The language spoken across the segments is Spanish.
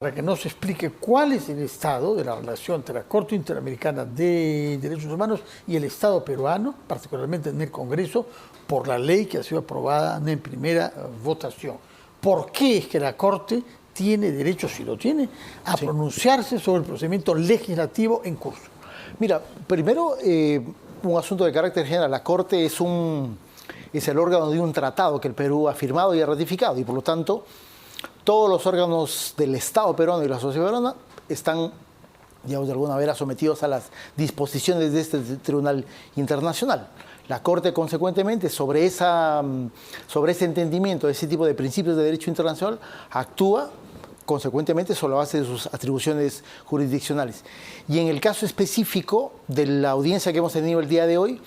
para que nos explique cuál es el estado de la relación entre la Corte Interamericana de Derechos Humanos y el Estado peruano, particularmente en el Congreso, por la ley que ha sido aprobada en primera votación. ¿Por qué es que la Corte tiene derecho, si lo tiene, a pronunciarse sobre el procedimiento legislativo en curso? Mira, primero, un asunto de carácter general. La Corte es el órgano de un tratado que el Perú ha firmado y ha ratificado, y por lo tanto todos los órganos del Estado peruano y la sociedad peruana están, digamos, de alguna manera sometidos a las disposiciones de este Tribunal Internacional. La Corte, consecuentemente, sobre ese entendimiento, ese tipo de principios de derecho internacional, actúa consecuentemente sobre la base de sus atribuciones jurisdiccionales. Y en el caso específico de la audiencia que hemos tenido el día de hoy,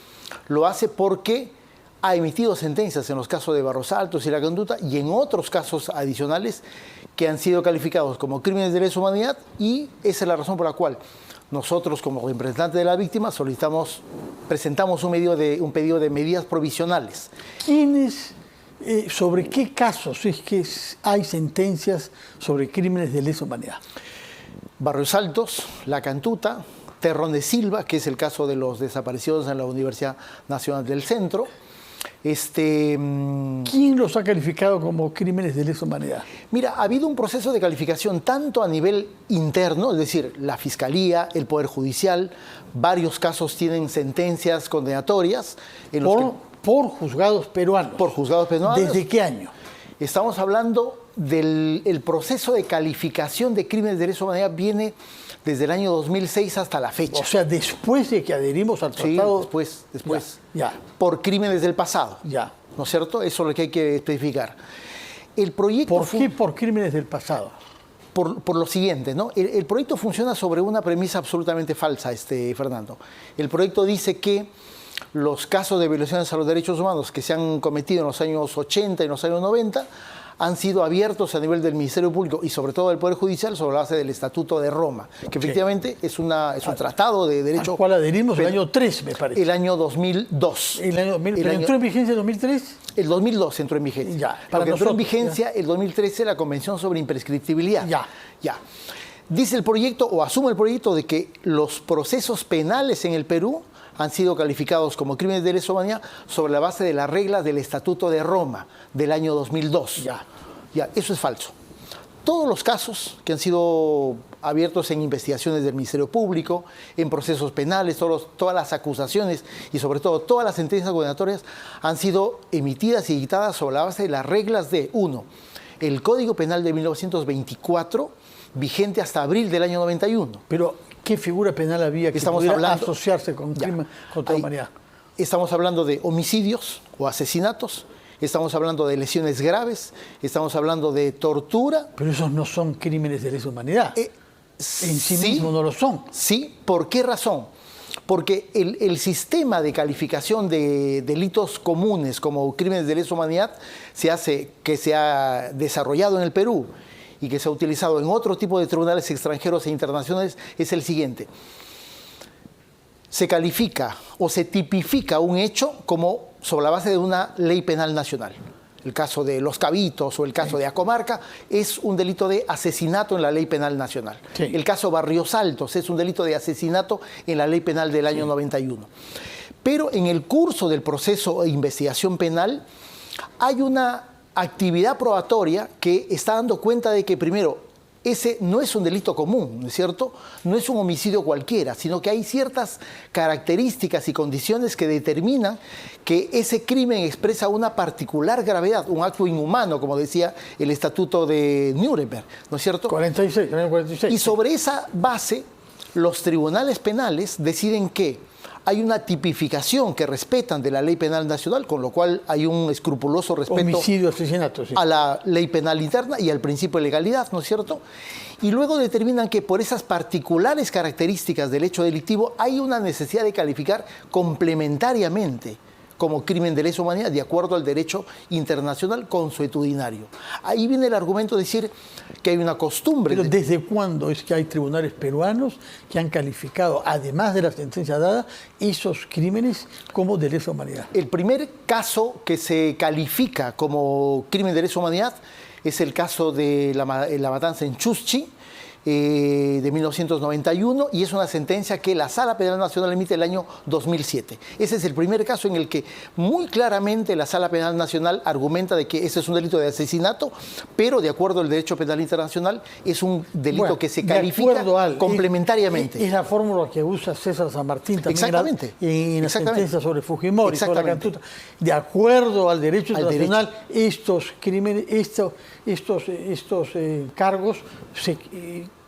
lo hace porque ha emitido sentencias en los casos de Barros Altos y La Cantuta y en otros casos adicionales que han sido calificados como crímenes de lesa humanidad, y esa es la razón por la cual nosotros, como representantes de la víctima, presentamos un pedido de medidas provisionales. ¿Sobre qué casos es que hay sentencias sobre crímenes de lesa humanidad? Barros Altos, La Cantuta, Terrón de Silva, que es el caso de los desaparecidos en la Universidad Nacional del Centro. ¿Quién los ha calificado como crímenes de lesa humanidad? Mira, ha habido un proceso de calificación tanto a nivel interno, es decir, la Fiscalía, el Poder Judicial, varios casos tienen sentencias condenatorias. Por juzgados peruanos. Por juzgados peruanos. ¿Desde qué año? Estamos hablando del proceso de calificación de crímenes de lesa humanidad, viene desde el año 2006 hasta la fecha. O sea, después de que adherimos al tratado. Sí, después. Ya. Por crímenes del pasado. Ya. ¿No es cierto? Eso es lo que hay que especificar. El proyecto ¿Por qué por crímenes del pasado? Por lo siguiente, ¿no? El proyecto funciona sobre una premisa absolutamente falsa, Fernando. El proyecto dice que los casos de violaciones a los derechos humanos que se han cometido en los años 80 y en los años 90 han sido abiertos a nivel del Ministerio Público y sobre todo del Poder Judicial sobre la base del Estatuto de Roma, que efectivamente es un tratado de derecho... ¿Al cual adherimos el año 3, me parece? El año 2002. ¿Entró en vigencia en 2003? El 2002 entró en vigencia. Ya. Porque entró en vigencia el 2013 la Convención sobre Imprescriptibilidad. Ya. Dice el proyecto, o asume el proyecto, de que los procesos penales en el Perú han sido calificados como crímenes de lesa humanidad sobre la base de las reglas del Estatuto de Roma del año 2002. Ya, eso es falso. Todos los casos que han sido abiertos en investigaciones del Ministerio Público, en procesos penales, todas las acusaciones y sobre todo todas las sentencias condenatorias han sido emitidas y dictadas sobre la base de las reglas de, 1, el Código Penal de 1924, vigente hasta abril del año 91. Pero, ¿qué figura penal había que pudiera asociarse con crimen contra la humanidad? Estamos hablando de homicidios o asesinatos, estamos hablando de lesiones graves, estamos hablando de tortura. Pero esos no son crímenes de lesa humanidad. En sí mismos no lo son. Sí, ¿por qué razón? Porque el sistema de calificación de delitos comunes como crímenes de lesa humanidad que se ha desarrollado en el Perú y que se ha utilizado en otro tipo de tribunales extranjeros e internacionales es el siguiente. Se califica o se tipifica un hecho como sobre la base de una ley penal nacional. El caso de Los Cabitos o el caso de Acomarca es un delito de asesinato en la ley penal nacional. El caso Barrios Altos es un delito de asesinato en la ley penal del año 91. Pero en el curso del proceso de investigación penal hay una actividad probatoria que está dando cuenta de que, primero, ese no es un delito común, ¿no es cierto? No es un homicidio cualquiera, sino que hay ciertas características y condiciones que determinan que ese crimen expresa una particular gravedad, un acto inhumano, como decía el Estatuto de Nuremberg, ¿no es cierto? 46. Y sobre esa base, los tribunales penales deciden que hay una tipificación que respetan de la ley penal nacional, con lo cual hay un escrupuloso respeto homicidio, asesinato, a la ley penal interna y al principio de legalidad, ¿no es cierto? Y luego determinan que por esas particulares características del hecho delictivo hay una necesidad de calificar complementariamente como crimen de lesa humanidad de acuerdo al derecho internacional consuetudinario. Ahí viene el argumento de decir que hay una costumbre. Pero ¿desde cuándo es que hay tribunales peruanos que han calificado, además de la sentencia dada, esos crímenes como de lesa humanidad? El primer caso que se califica como crimen de lesa humanidad es el caso de la matanza en Chuschi, de 1991 y es una sentencia que la Sala Penal Nacional emite el año 2007. Ese es el primer caso en el que muy claramente la Sala Penal Nacional argumenta de que ese es un delito de asesinato, pero de acuerdo al derecho penal internacional es un delito que se califica complementariamente. Es la fórmula que usa César San Martín también en la sentencia sobre Fujimori, sobre la Cantuta. De acuerdo al derecho internacional, estos crímenes, estos cargos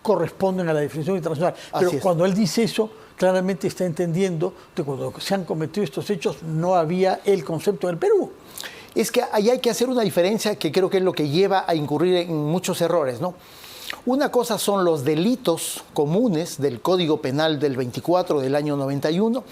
corresponden a la definición internacional. Pero cuando él dice eso, claramente está entendiendo que cuando se han cometido estos hechos no había el concepto en el Perú. Es que ahí hay que hacer una diferencia que creo que es lo que lleva a incurrir en muchos errores, ¿no? Una cosa son los delitos comunes del Código Penal del 24 del año 91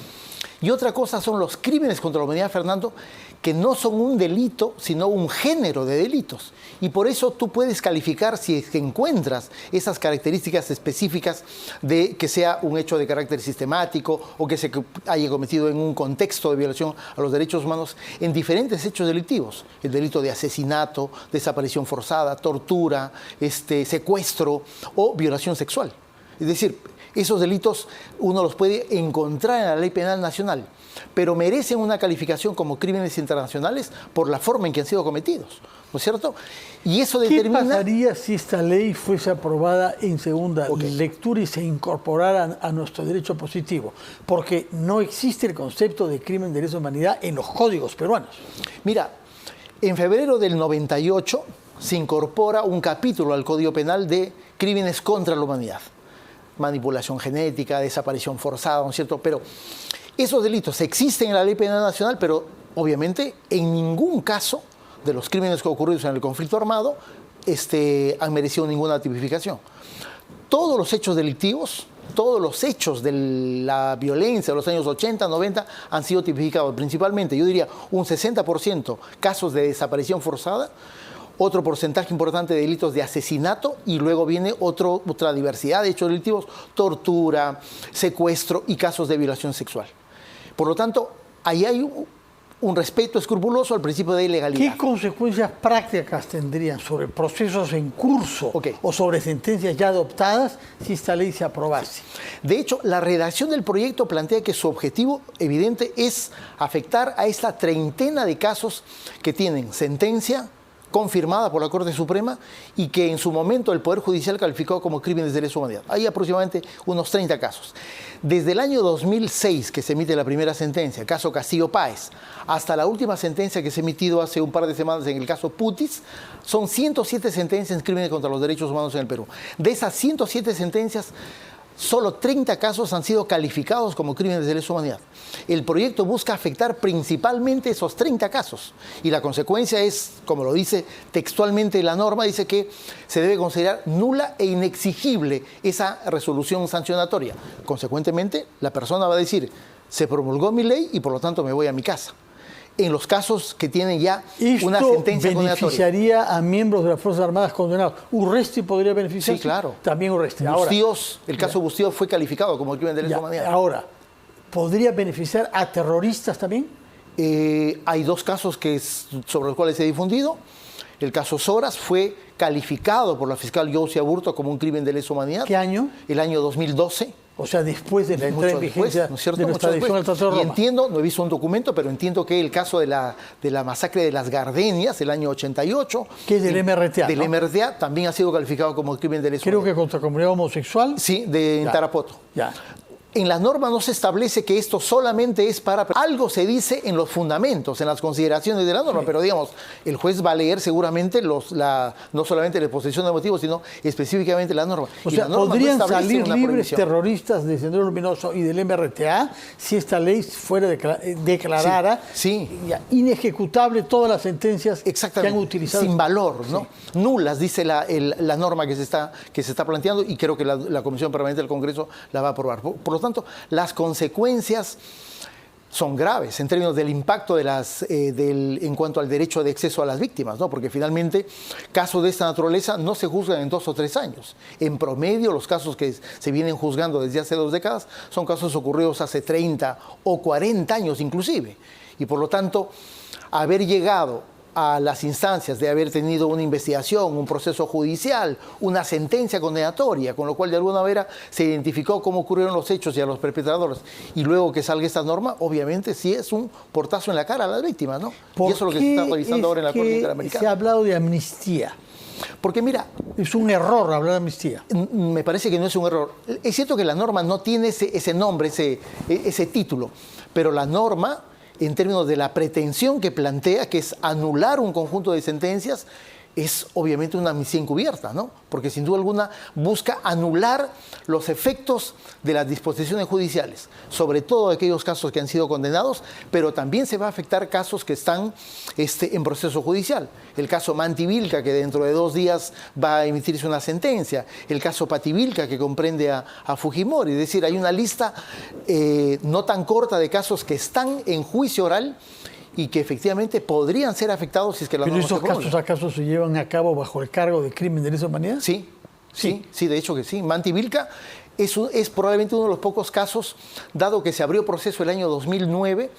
y otra cosa son los crímenes contra la humanidad, Fernando, que no son un delito, sino un género de delitos. Y por eso tú puedes calificar, si encuentras esas características específicas de que sea un hecho de carácter sistemático o que se haya cometido en un contexto de violación a los derechos humanos, en diferentes hechos delictivos. El delito de asesinato, desaparición forzada, tortura, secuestro o violación sexual. Es decir, esos delitos uno los puede encontrar en la ley penal nacional, pero merecen una calificación como crímenes internacionales por la forma en que han sido cometidos, ¿no es cierto? Y eso determina... ¿Qué pasaría si esta ley fuese aprobada en segunda lectura y se incorporara a nuestro derecho positivo? Porque no existe el concepto de crimen de lesa humanidad en los códigos peruanos. Mira, en febrero del 98 se incorpora un capítulo al Código Penal de crímenes contra la humanidad. Manipulación genética, desaparición forzada, ¿no es cierto? Pero esos delitos existen en la Ley Penal Nacional, pero obviamente en ningún caso de los crímenes que ocurridos en el conflicto armado han merecido ninguna tipificación. Todos los hechos delictivos, todos los hechos de la violencia de los años 80, 90 han sido tipificados principalmente, yo diría un 60% casos de desaparición forzada, otro porcentaje importante de delitos de asesinato y luego viene otra diversidad de hechos delictivos, tortura, secuestro y casos de violación sexual. Por lo tanto, ahí hay un respeto escrupuloso al principio de legalidad. ¿Qué consecuencias prácticas tendrían sobre procesos en curso o sobre sentencias ya adoptadas si esta ley se aprobase? De hecho, la redacción del proyecto plantea que su objetivo evidente es afectar a esta treintena de casos que tienen sentencia confirmada por la Corte Suprema y que en su momento el Poder Judicial calificó como crímenes de lesa humanidad. Hay aproximadamente unos 30 casos. Desde el año 2006, que se emite la primera sentencia, caso Castillo Páez, hasta la última sentencia que se ha emitido hace un par de semanas en el caso Putis, son 107 sentencias en crímenes contra los derechos humanos en el Perú. De esas 107 sentencias, solo 30 casos han sido calificados como crímenes de lesa humanidad. El proyecto busca afectar principalmente esos 30 casos y la consecuencia es, como lo dice textualmente la norma, dice que se debe considerar nula e inexigible esa resolución sancionatoria. Consecuentemente, la persona va a decir, se promulgó mi ley y por lo tanto me voy a mi casa. En los casos que tienen ya una sentencia condenatoria. ¿Beneficiaría a miembros de las Fuerzas Armadas condenados? ¿Urresti podría beneficiarse? Sí, claro. También Urresti. Bustíos, el caso Bustíos fue calificado como crimen de lesa humanidad. Ahora, ¿podría beneficiar a terroristas también? Hay dos casos sobre los cuales se ha difundido. El caso Soras fue calificado por la fiscal Yousy Aburto como un crimen de lesa humanidad. ¿Qué año? El año 2012. O sea, después de la entrada en vigencia de nuestra adhesión al Tratado de Roma. Y entiendo, no he visto un documento, pero entiendo que el caso de la masacre de las Gardenias, el año 88... Que es del MRTA, del MRTA, también ha sido calificado como crimen de lesa humanidad. Creo que contra comunidad homosexual. Sí, en Tarapoto. Ya. En la norma no se establece que esto solamente es para... Algo se dice en los fundamentos, en las consideraciones de la norma, pero digamos, el juez va a leer seguramente no solamente la exposición de motivos, sino específicamente la norma. O sea, ¿podrían salir libres terroristas de Sendero Luminoso y del MRTA si esta ley fuera declarada inejecutable todas las sentencias que han utilizado? Sin valor, ¿no? Nulas, dice la norma que se está planteando y creo que la Comisión Permanente del Congreso la va a aprobar. Por lo tanto, las consecuencias son graves en términos del impacto en cuanto al derecho de acceso a las víctimas, ¿no? Porque finalmente casos de esta naturaleza no se juzgan en 2 o 3 años. En promedio, los casos que se vienen juzgando desde hace 2 décadas son casos ocurridos hace 30 o 40 años inclusive. Y por lo tanto, haber llegado a las instancias de haber tenido una investigación, un proceso judicial, una sentencia condenatoria, con lo cual de alguna manera se identificó cómo ocurrieron los hechos y a los perpetradores, y luego que salga esta norma, obviamente sí es un portazo en la cara a las víctimas, ¿no? Y eso es lo que se está revisando ahora en la Corte Interamericana. Se ha hablado de amnistía. Porque mira, es un error hablar de amnistía. Me parece que no es un error. Es cierto que la norma no tiene ese nombre, ese título, pero la norma, en términos de la pretensión que plantea, que es anular un conjunto de sentencias, es obviamente una amnistía encubierta, ¿no? Porque sin duda alguna busca anular los efectos de las disposiciones judiciales, sobre todo aquellos casos que han sido condenados, pero también se va a afectar casos que están en proceso judicial. El caso Manti Vilca, que dentro de 2 días va a emitirse una sentencia. El caso Patti Vilca, que comprende a Fujimori. Es decir, hay una lista no tan corta de casos que están en juicio oral y que efectivamente podrían ser afectados si es que la norma se promulga. ¿Pero esos casos acaso se llevan a cabo bajo el cargo de crimen de lesa humanidad? Sí, de hecho que sí. Manti Vilca es probablemente uno de los pocos casos, dado que se abrió proceso el año 2009,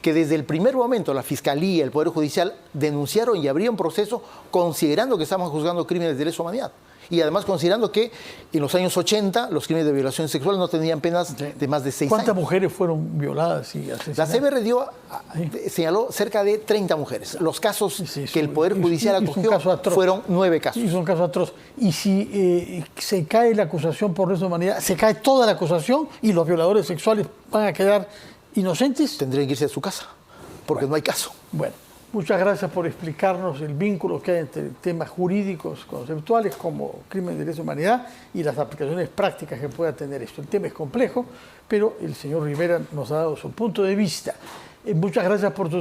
que desde el primer momento la Fiscalía, el Poder Judicial denunciaron y abrieron proceso considerando que estaban juzgando crímenes de lesa humanidad. Y además considerando que en los años 80 los crímenes de violación sexual no tenían penas de más de 6 años. ¿Cuántas mujeres fueron violadas y asesinadas? La CBR señaló cerca de 30 mujeres. Los casos que el Poder Judicial acogió fueron 9 casos. Es un caso atroz. Y si se cae la acusación por lesa humanidad, se cae toda la acusación y los violadores sexuales van a quedar inocentes. Tendrían que irse a su casa, porque no hay caso. Bueno. Muchas gracias por explicarnos el vínculo que hay entre temas jurídicos conceptuales como crimen de lesa humanidad y las aplicaciones prácticas que pueda tener esto. El tema es complejo, pero el señor Rivera nos ha dado su punto de vista. Muchas gracias por tu